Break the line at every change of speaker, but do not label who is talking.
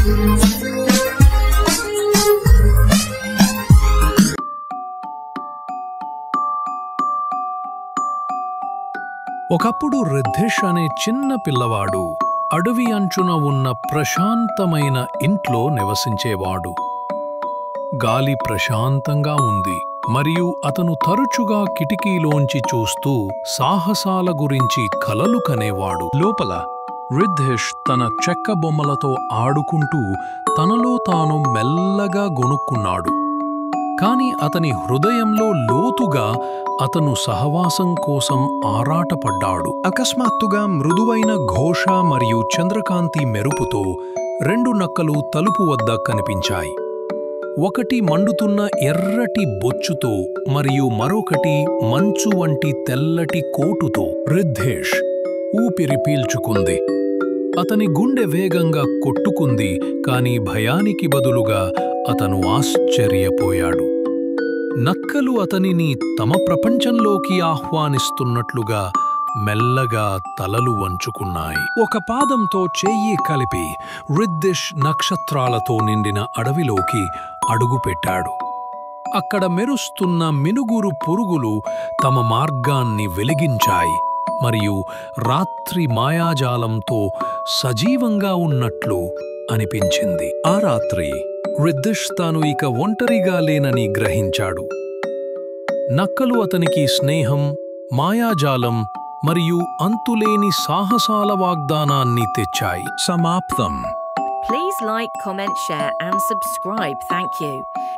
ఒకప్పుడు రిద్ధిష్ అనే చిన్న పిల్లవాడు అడవి అంచున ఉన్న ప్రశాంతమైన ఇంట్లో నివసించేవాడు. గాలి ప్రశాంతంగా ఉంది మరియు అతను తరచుగా కిటికీలోంచి చూస్తూ సాహసాల గురించి కలలు కనేవాడు. లోపల రిద్ధిష్ తన చెక్క బొమ్మలతో ఆడుకుంటూ తనలో తాను మెల్లగా గొనుక్కున్నాడు. కాని అతని హృదయంలో లోతుగా అతను సహవాసం కోసం ఆరాటపడ్డాడు. అకస్మాత్తుగా మృదువైన ఘోష మరియు చంద్రకాంతి మెరుపుతో 2 నక్కలు తలుపు వద్ద కనిపించాయి. ఒకటి మండుతున్న ఎర్రటి బొచ్చుతో మరియు మరొకటి మంచు వంటి తెల్లటి కోటుతో. రిద్ధిష్ ఊపిరి పీల్చుకుంది. అతని గుండె వేగంగా కొట్టుకుంది, కాని భయానికి బదులుగా అతను ఆశ్చర్యపోయాడు. నక్కలు అతనిని తమ ప్రపంచంలోకి ఆహ్వానిస్తున్నట్లుగా మెల్లగా తలలు వంచుకున్నాయి. ఒక పాదంతో చెయ్యి కలిపి రిద్ధిష్ నక్షత్రాలతో నిండిన అడవిలోకి అడుగుపెట్టాడు. అక్కడ మెరుస్తున్న మినుగురు పురుగులు తమ మార్గాన్ని వెలిగించాయి మరియు రాత్రి మాయాజాలంతో సజీవంగా ఉన్నట్లు అనిపించింది. ఆ రాత్రి రిద్ధిష్ తాను ఇక ఒంటరిగా లేనని గ్రహించాడు. నక్కలు అతనికి స్నేహం, మాయాజాలం మరియు అంతులేని సాహసాల వాగ్దానాన్ని తెచ్చాయి. సమాప్తం.
Please like, comment, share and subscribe. Thank you.